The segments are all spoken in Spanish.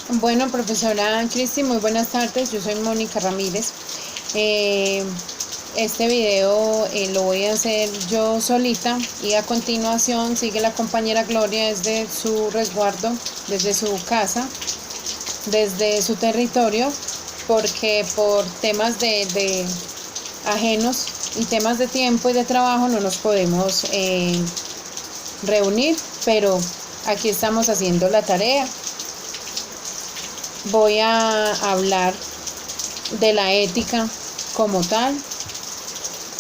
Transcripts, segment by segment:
Bueno, profesora Cristi, muy buenas tardes. Yo soy Mónica Ramírez. Eh, este video lo voy a hacer yo solita y a continuación sigue la compañera Gloria desde su resguardo, desde su casa, desde su territorio, porque por temas de ajenos y temas de tiempo y de trabajo no nos podemos reunir, pero aquí estamos haciendo la tarea. Voy a hablar de la ética como tal.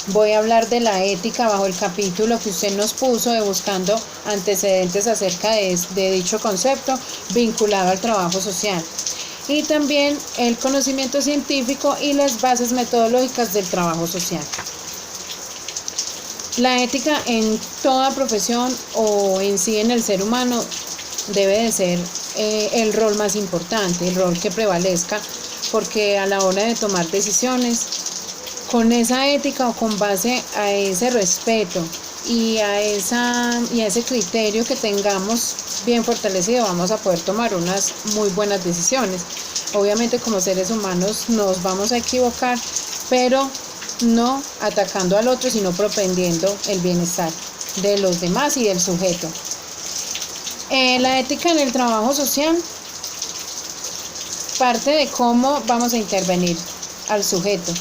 Voy a hablar de la ética bajo el capítulo que usted nos puso de buscando antecedentes acerca de dicho concepto vinculado al trabajo social. Y también el conocimiento científico y las bases metodológicas del trabajo social. La ética en toda profesión o en sí en el ser humano debe de ser el rol más importante, el rol que prevalezca, porque a la hora de tomar decisiones, con esa ética o con base a ese respeto y a ese criterio que tengamos bien fortalecido, vamos a poder tomar unas muy buenas decisiones. Obviamente como seres humanos nos vamos a equivocar, pero no atacando al otro, sino propendiendo el bienestar de los demás y del sujeto. La ética en el trabajo social parte de cómo vamos a intervenir al sujeto.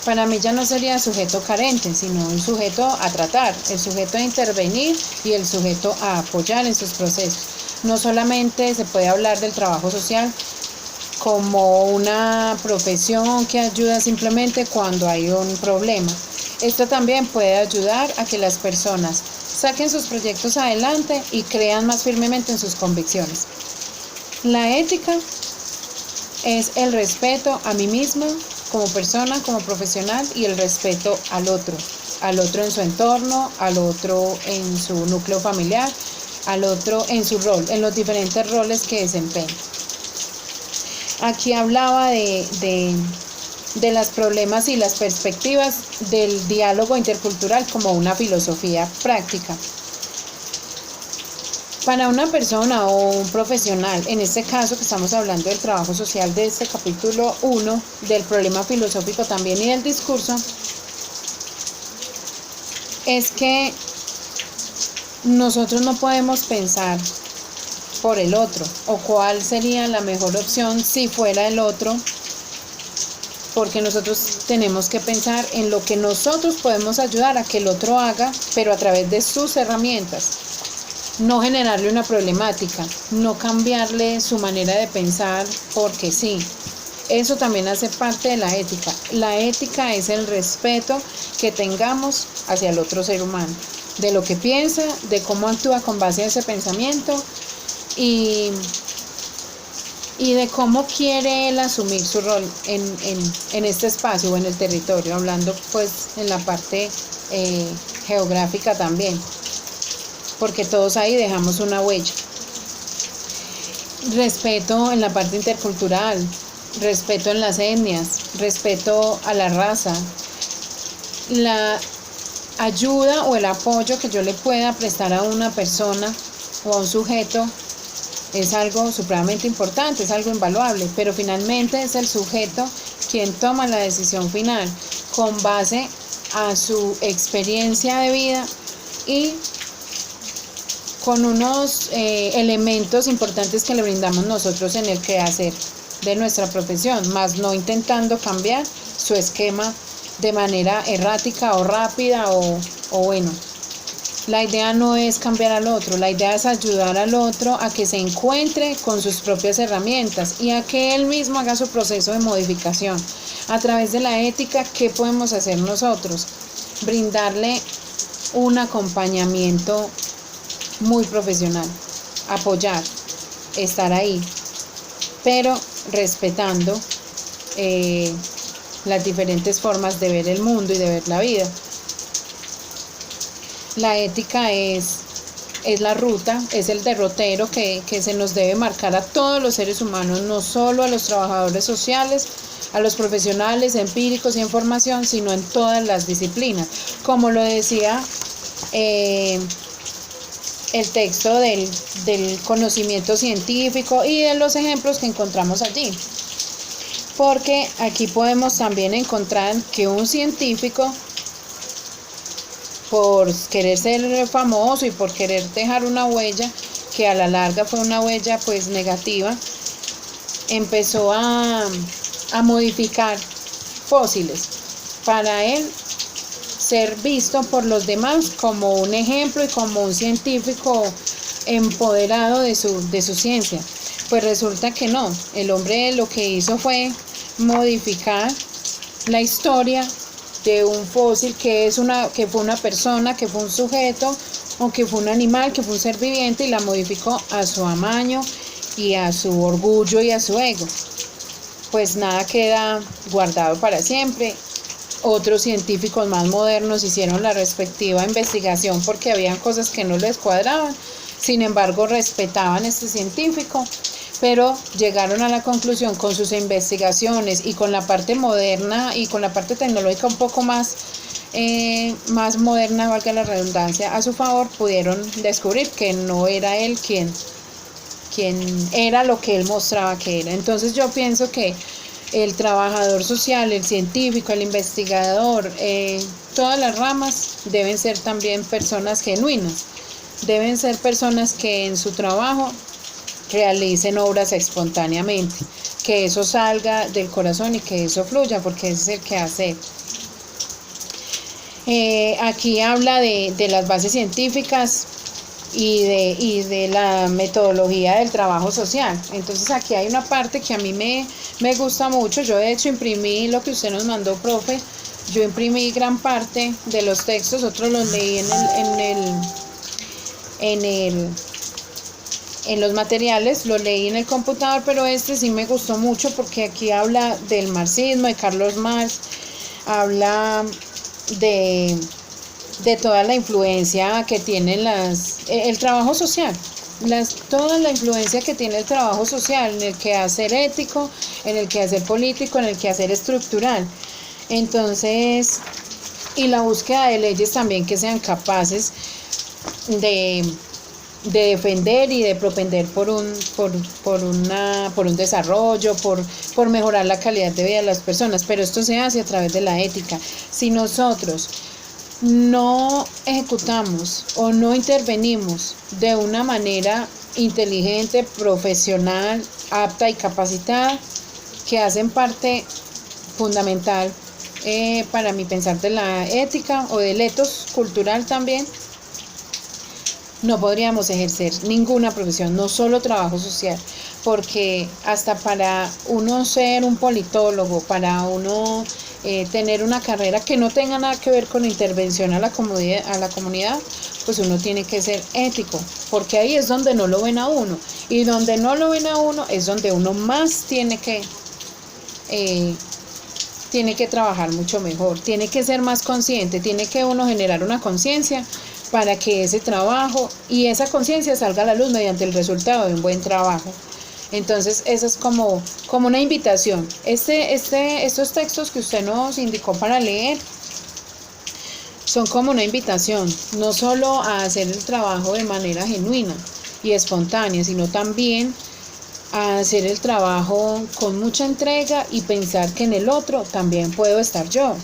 Para mí ya no sería sujeto carente, sino un sujeto a tratar, el sujeto a intervenir y el sujeto a apoyar en sus procesos. No solamente se puede hablar del trabajo social como una profesión que ayuda simplemente cuando hay un problema. Esto también puede ayudar a que las personas saquen sus proyectos adelante y crean más firmemente en sus convicciones. La ética es el respeto a mí misma como persona, como profesional, y el respeto al otro en su entorno, al otro en su núcleo familiar, al otro en su rol, en los diferentes roles que desempeña. Aquí hablaba de los problemas y las perspectivas del diálogo intercultural como una filosofía práctica. Para una persona o un profesional, en este caso que estamos hablando del trabajo social de este capítulo 1, del problema filosófico también y del discurso, es que nosotros no podemos pensar por el otro o cuál sería la mejor opción si fuera el otro, porque nosotros tenemos que pensar en lo que nosotros podemos ayudar a que el otro haga, pero a través de sus herramientas. No generarle una problemática, no cambiarle su manera de pensar porque sí. Eso también hace parte de la ética. La ética es el respeto que tengamos hacia el otro ser humano, de lo que piensa, de cómo actúa con base a ese pensamiento y de cómo quiere él asumir su rol en este espacio o en el territorio, hablando pues en la parte geográfica también, porque todos ahí dejamos una huella. Respeto en la parte intercultural, respeto en las etnias, respeto a la raza, la ayuda o el apoyo que yo le pueda prestar a una persona o a un sujeto es algo supremamente importante, es algo invaluable, pero finalmente es el sujeto quien toma la decisión final con base a su experiencia de vida y con unos elementos importantes que le brindamos nosotros en el quehacer de nuestra profesión, más no intentando cambiar su esquema de manera errática o rápida o bueno. La idea no es cambiar al otro, la idea es ayudar al otro a que se encuentre con sus propias herramientas y a que él mismo haga su proceso de modificación. A través de la ética, ¿qué podemos hacer nosotros? Brindarle un acompañamiento muy profesional, apoyar, estar ahí, pero respetando las diferentes formas de ver el mundo y de ver la vida. La ética es la ruta, es el derrotero que se nos debe marcar a todos los seres humanos, no solo a los trabajadores sociales, a los profesionales empíricos y en formación, sino en todas las disciplinas. Como lo decía el texto del conocimiento científico y de los ejemplos que encontramos allí. Porque aquí podemos también encontrar que un científico, por querer ser famoso y por querer dejar una huella, que a la larga fue una huella pues negativa, empezó a modificar fósiles para él ser visto por los demás como un ejemplo y como un científico empoderado de su ciencia. Pues resulta que no, el hombre lo que hizo fue modificar la historia de un fósil que fue una persona, que fue un sujeto, o que fue un animal, que fue un ser viviente, y la modificó a su amaño y a su orgullo y a su ego. Pues nada queda guardado para siempre. Otros científicos más modernos hicieron la respectiva investigación porque habían cosas que no les cuadraban. Sin embargo, respetaban a este científico, pero llegaron a la conclusión con sus investigaciones y con la parte moderna y con la parte tecnológica un poco más moderna, valga la redundancia, a su favor, pudieron descubrir que no era él quien era lo que él mostraba que era. Entonces yo pienso que el trabajador social, el científico, el investigador, todas las ramas deben ser también personas genuinas, deben ser personas que en su trabajo realicen obras espontáneamente, que eso salga del corazón y que eso fluya, porque ese es el que hace. Aquí habla de las bases científicas y de la metodología del trabajo social. Entonces aquí hay una parte que a mí me gusta mucho. Yo de hecho imprimí lo que usted nos mandó, profe. Yo imprimí gran parte de los textos, otros los leí en los materiales, lo leí en el computador, pero este sí me gustó mucho porque aquí habla del marxismo, de Carlos Marx, habla de toda la influencia que tiene el trabajo social, toda la influencia que tiene el trabajo social en el quehacer ético, en el quehacer político, en el quehacer estructural. Entonces, y la búsqueda de leyes también que sean capaces de defender y de propender por un desarrollo, por mejorar la calidad de vida de las personas, pero esto se hace a través de la ética. Si nosotros no ejecutamos o no intervenimos de una manera inteligente, profesional, apta y capacitada, que hacen parte fundamental para mi pensar de la ética o del ethos cultural también, no podríamos ejercer ninguna profesión, no solo trabajo social, porque hasta para uno ser un politólogo, para uno tener una carrera que no tenga nada que ver con intervención a la comunidad, pues uno tiene que ser ético, porque ahí es donde no lo ven a uno, y donde no lo ven a uno es donde uno más tiene que trabajar mucho mejor, tiene que ser más consciente, tiene que uno generar una conciencia para que ese trabajo y esa conciencia salga a la luz mediante el resultado de un buen trabajo. Entonces, eso es como una invitación. Estos textos que usted nos indicó para leer son como una invitación, no solo a hacer el trabajo de manera genuina y espontánea, sino también a hacer el trabajo con mucha entrega y pensar que en el otro también puedo estar yo,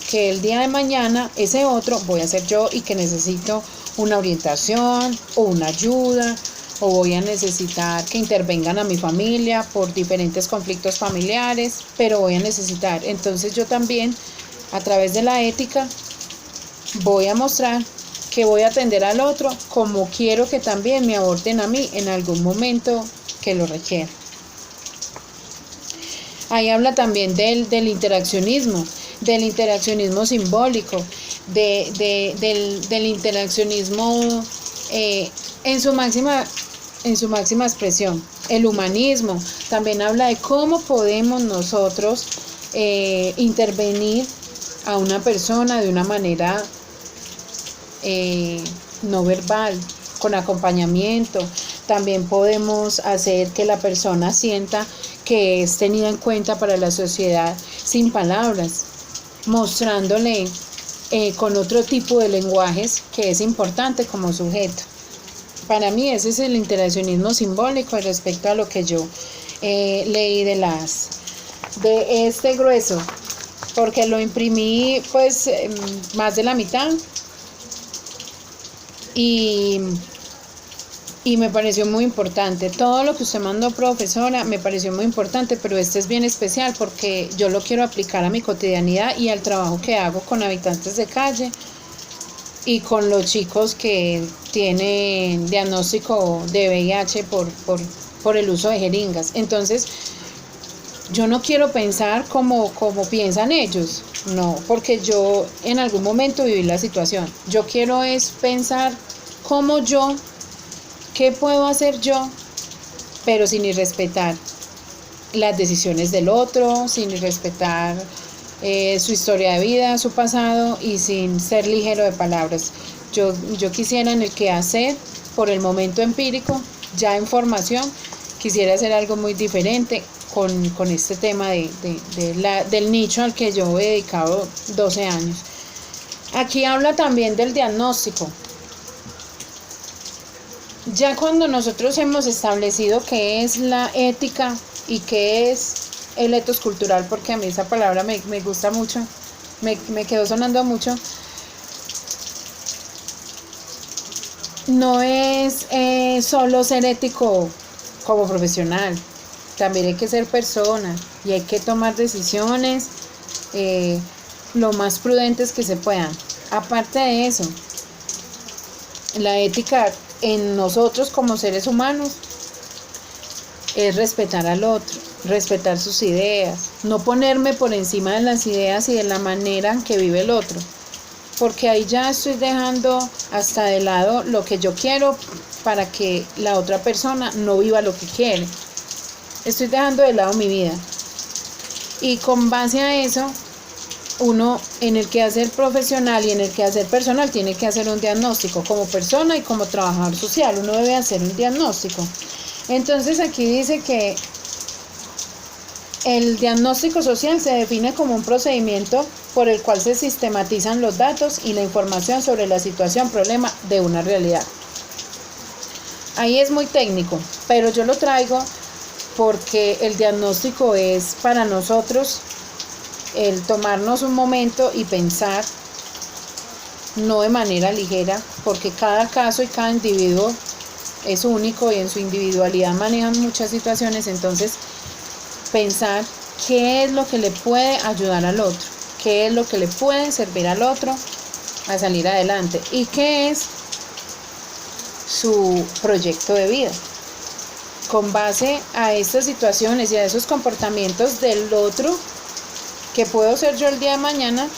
que el día de mañana ese otro voy a ser yo y que necesito una orientación o una ayuda, o voy a necesitar que intervengan a mi familia por diferentes conflictos familiares, pero voy a necesitar. Entonces yo también, a través de la ética, voy a mostrar que voy a atender al otro como quiero que también me aborten a mí en algún momento que lo requiera. Ahí habla también del interaccionismo simbólico, del interaccionismo en su máxima expresión. El humanismo también habla de cómo podemos nosotros intervenir a una persona de una manera no verbal, con acompañamiento. También podemos hacer que la persona sienta que es tenida en cuenta para la sociedad sin palabras, mostrándole con otro tipo de lenguajes que es importante como sujeto. Para mí ese es el interaccionismo simbólico respecto a lo que yo leí de este grueso, porque lo imprimí pues más de la mitad y me pareció muy importante. Todo lo que usted mandó, profesora, me pareció muy importante, pero este es bien especial porque yo lo quiero aplicar a mi cotidianidad y al trabajo que hago con habitantes de calle y con los chicos que tienen diagnóstico de VIH por el uso de jeringas. Entonces, yo no quiero pensar como piensan ellos, no, porque yo en algún momento viví la situación. Yo quiero es pensar como yo, qué puedo hacer yo, pero sin irrespetar las decisiones del otro, sin irrespetar su historia de vida, su pasado y sin ser ligero de palabras. Yo quisiera en el quehacer, por el momento empírico, ya en formación, quisiera hacer algo muy diferente con este tema del nicho al que yo he dedicado 12 años. Aquí habla también del diagnóstico. Ya cuando nosotros hemos establecido qué es la ética y qué es el etos cultural, porque a mí esa palabra me gusta mucho, me quedó sonando mucho, no es solo ser ético como profesional, también hay que ser persona y hay que tomar decisiones lo más prudentes que se puedan. Aparte de eso, la ética en nosotros como seres humanos es respetar al otro, respetar sus ideas, no ponerme por encima de las ideas y de la manera en que vive el otro, porque ahí ya estoy dejando hasta de lado lo que yo quiero para que la otra persona no viva lo que quiere. Estoy dejando de lado mi vida. Y con base a eso, uno en el quehacer profesional y en el quehacer personal tiene que hacer un diagnóstico como persona y como trabajador social. Uno debe hacer un diagnóstico. Entonces aquí dice que el diagnóstico social se define como un procedimiento por el cual se sistematizan los datos y la información sobre la situación, problema de una realidad. Ahí es muy técnico, pero yo lo traigo porque el diagnóstico es para nosotros el tomarnos un momento y pensar, no de manera ligera, porque cada caso y cada individuo es único y en su individualidad manejan muchas situaciones. Entonces pensar qué es lo que le puede ayudar al otro, qué es lo que le puede servir al otro a salir adelante y qué es su proyecto de vida. Con base a estas situaciones y a esos comportamientos del otro que puedo ser yo el día de mañana,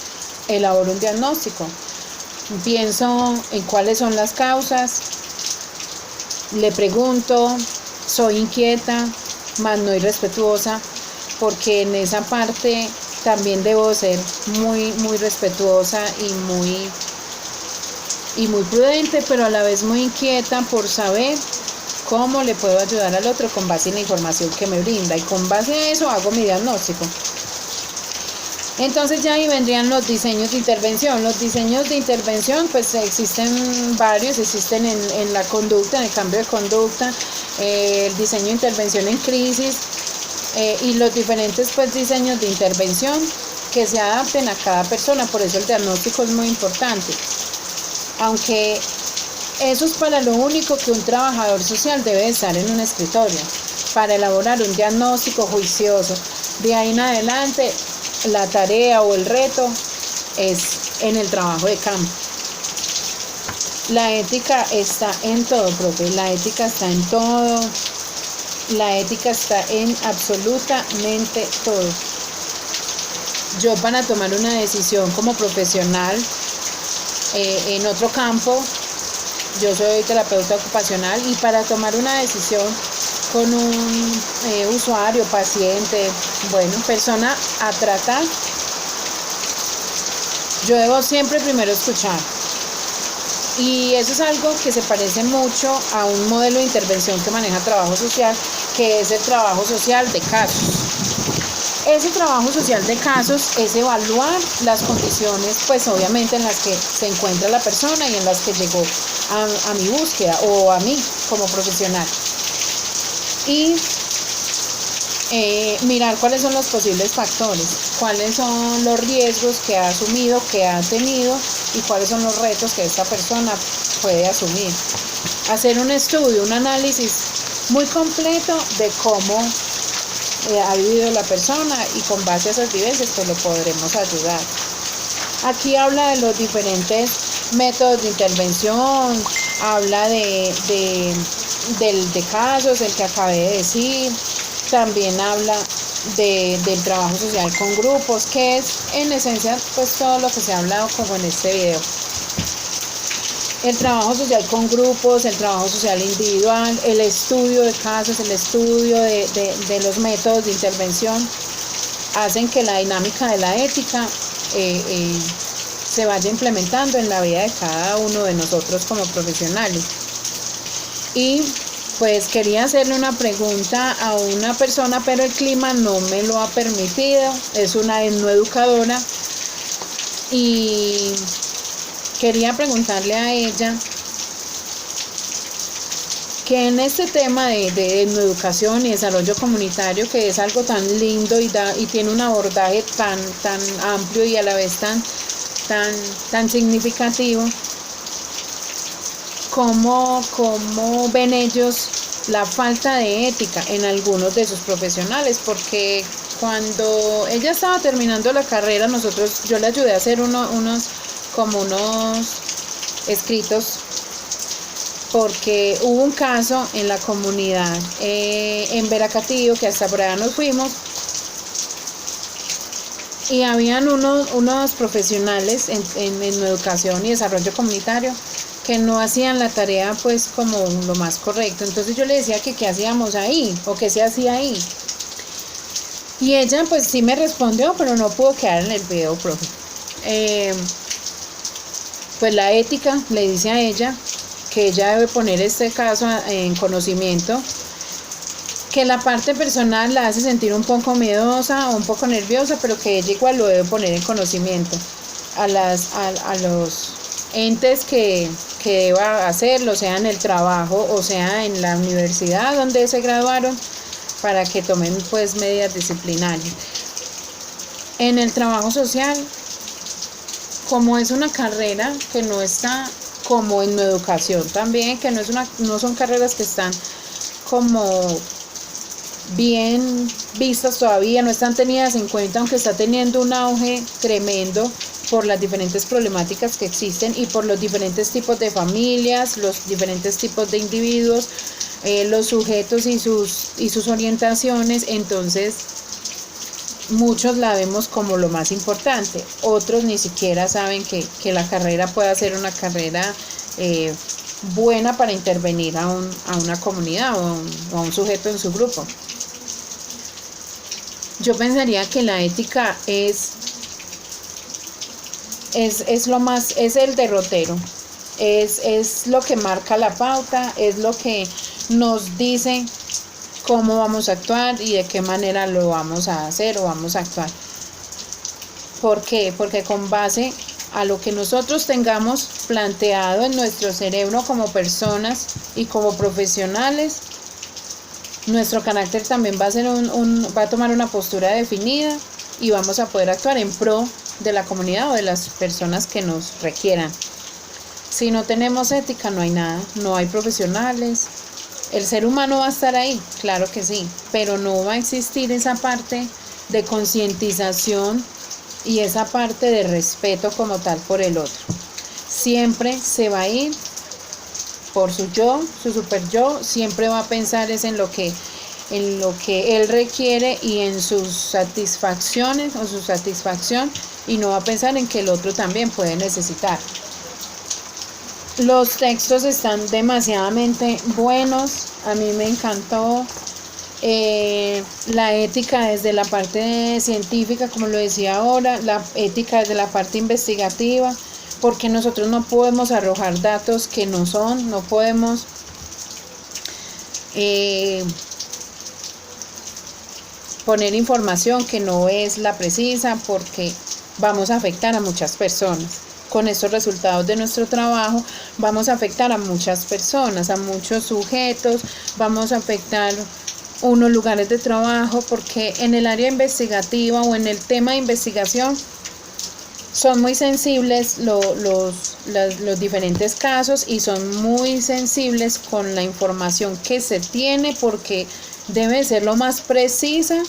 elaboro un diagnóstico. Pienso en cuáles son las causas, le pregunto, soy inquieta, más no irrespetuosa, porque en esa parte también debo ser muy respetuosa y muy prudente, pero a la vez muy inquieta por saber cómo le puedo ayudar al otro con base en la información que me brinda, y con base a eso hago mi diagnóstico. Entonces ya ahí vendrían los diseños de intervención. Los diseños de intervención pues existen varios, existen en la conducta, en el cambio de conducta, el diseño de intervención en crisis y los diferentes pues diseños de intervención que se adapten a cada persona. Por eso el diagnóstico es muy importante, aunque eso es para lo único que un trabajador social debe estar en un escritorio, para elaborar un diagnóstico juicioso. De ahí en adelante la tarea o el reto es en el trabajo de campo. La ética está en todo, profe. La ética está en todo. La ética está en absolutamente todo. Yo, para tomar una decisión como profesional en otro campo, yo soy terapeuta ocupacional, y para tomar una decisión con un usuario, paciente, persona a tratar, yo debo siempre primero escuchar. Y eso es algo que se parece mucho a un modelo de intervención que maneja trabajo social, que es el trabajo social de casos. Ese trabajo social de casos es evaluar las condiciones, pues obviamente en las que se encuentra la persona y en las que llegó a mi búsqueda o a mí como profesional. Y mirar cuáles son los posibles factores, cuáles son los riesgos que ha asumido, que ha tenido y cuáles son los retos que esta persona puede asumir. Hacer un estudio, un análisis muy completo de cómo ha vivido la persona y con base a esas vivencias pues lo podremos ayudar. Aquí habla de los diferentes métodos de intervención, habla de casos, el que acabé de decir, también habla del trabajo social con grupos, que es en esencia pues todo lo que se ha hablado como en este video. El trabajo social con grupos, el trabajo social individual, el estudio de casos, el estudio de los métodos de intervención, hacen que la dinámica de la ética se vaya implementando en la vida de cada uno de nosotros como profesionales. Y pues quería hacerle una pregunta a una persona, pero el clima no me lo ha permitido, es una etnoeducadora, y quería preguntarle a ella que en este tema de etnoeducación y desarrollo comunitario, que es algo tan lindo y tiene un abordaje tan amplio y a la vez tan significativo, ¿cómo ven ellos la falta de ética en algunos de sus profesionales? Porque cuando ella estaba terminando la carrera, yo le ayudé a hacer unos escritos, porque hubo un caso en la comunidad en Veracatío, que hasta por allá nos fuimos, y habían unos profesionales en educación y desarrollo comunitario que no hacían la tarea pues como lo más correcto. Entonces yo le decía que qué hacíamos ahí o qué se hacía ahí, y ella pues sí me respondió, pero no pudo quedar en el video, profe. Pues la ética le dice a ella que ella debe poner este caso en conocimiento, que la parte personal la hace sentir un poco miedosa o un poco nerviosa, pero que ella igual lo debe poner en conocimiento a los entes que deba hacerlo, sea en el trabajo o sea en la universidad donde se graduaron, para que tomen pues medidas disciplinarias. En el trabajo social, como es una carrera que no está como en educación también, que no son carreras que están como bien vistas todavía, no están tenidas en cuenta, aunque está teniendo un auge tremendo por las diferentes problemáticas que existen y por los diferentes tipos de familias, los diferentes tipos de individuos, los sujetos y sus orientaciones. Entonces muchos la vemos como lo más importante, otros ni siquiera saben que la carrera pueda ser una carrera buena para intervenir a una comunidad o a un sujeto en su grupo. Yo pensaría que la ética es lo más, es el derrotero, es lo que marca la pauta, es lo que nos dice cómo vamos a actuar y de qué manera lo vamos a hacer o vamos a actuar. ¿Por qué? Porque con base a lo que nosotros tengamos planteado en nuestro cerebro como personas y como profesionales, nuestro carácter también va a ser va a tomar una postura definida y vamos a poder actuar en pro de la comunidad o de las personas que nos requieran. Si no tenemos ética, no hay nada, no hay profesionales. El ser humano va a estar ahí, claro que sí, pero no va a existir esa parte de concientización y esa parte de respeto como tal por el otro. Siempre se va a ir por su yo, su super yo, siempre va a pensar es en lo que él requiere y en sus satisfacciones o su satisfacción, y no va a pensar en que el otro también puede necesitar. Los textos están demasiadamente buenos, a mí me encantó. La ética desde la parte científica, como lo decía ahora, la ética desde la parte investigativa, porque nosotros no podemos arrojar datos que no son, no podemos poner información que no es la precisa, porque vamos a afectar a muchas personas. Con estos resultados de nuestro trabajo vamos a afectar a muchas personas, a muchos sujetos, vamos a afectar unos lugares de trabajo, porque en el área investigativa o en el tema de investigación son muy sensibles los diferentes casos, y son muy sensibles con la información que se tiene, porque debe ser lo más precisa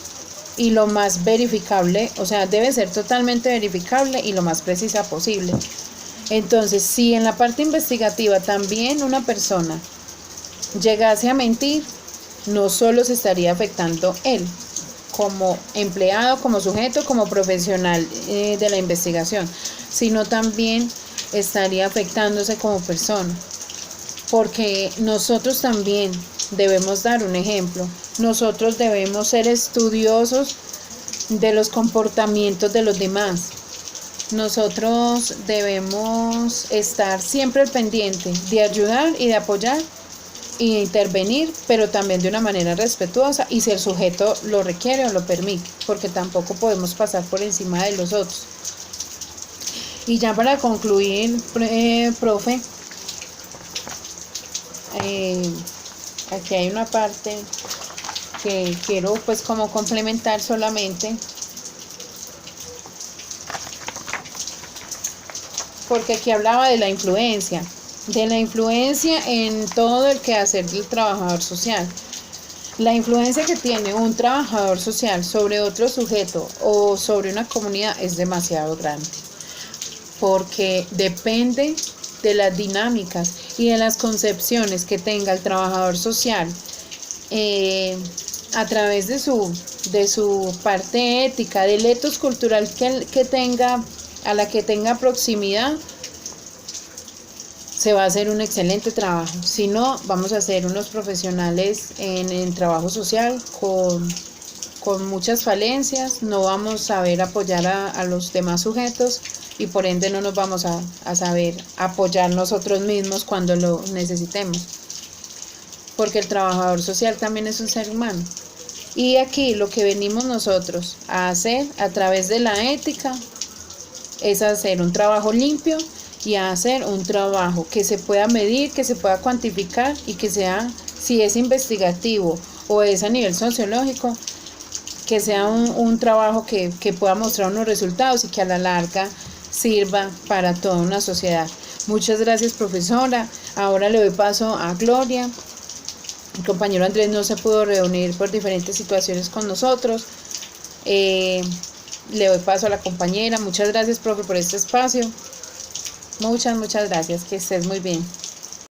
y lo más verificable, o sea, debe ser totalmente verificable y lo más precisa posible. Entonces, si en la parte investigativa también una persona llegase a mentir, no solo se estaría afectando él como empleado, como sujeto, como profesional de la investigación, sino también estaría afectándose como persona, porque nosotros también debemos dar un ejemplo. Nosotros debemos ser estudiosos de los comportamientos de los demás. Nosotros debemos estar siempre al pendiente de ayudar y de apoyar y de intervenir, pero también de una manera respetuosa, y si el sujeto lo requiere o lo permite, porque tampoco podemos pasar por encima de los otros. Y ya para concluir, profe, aquí hay una parte que quiero pues como complementar solamente, porque aquí hablaba de la influencia en todo el quehacer del trabajador social. La influencia que tiene un trabajador social sobre otro sujeto o sobre una comunidad es demasiado grande, porque depende de las dinámicas y de las concepciones que tenga el trabajador social a través de su parte ética, del ethos cultural que tenga, a la que tenga proximidad. Se va a hacer un excelente trabajo. Si no, vamos a ser unos profesionales en el trabajo social con muchas falencias, no vamos a saber apoyar a los demás sujetos, y por ende no nos vamos a saber apoyar nosotros mismos cuando lo necesitemos, porque el trabajador social también es un ser humano. Y aquí lo que venimos nosotros a hacer a través de la ética es hacer un trabajo limpio y a hacer un trabajo que se pueda medir, que se pueda cuantificar, y que sea, si es investigativo o es a nivel sociológico, que sea un trabajo que pueda mostrar unos resultados y que a la larga sirva para toda una sociedad. Muchas gracias, profesora. Ahora le doy paso a Gloria. El compañero Andrés no se pudo reunir por diferentes situaciones con nosotros. Le doy paso a la compañera. Muchas gracias, profe, por este espacio. Muchas gracias, que estés muy bien.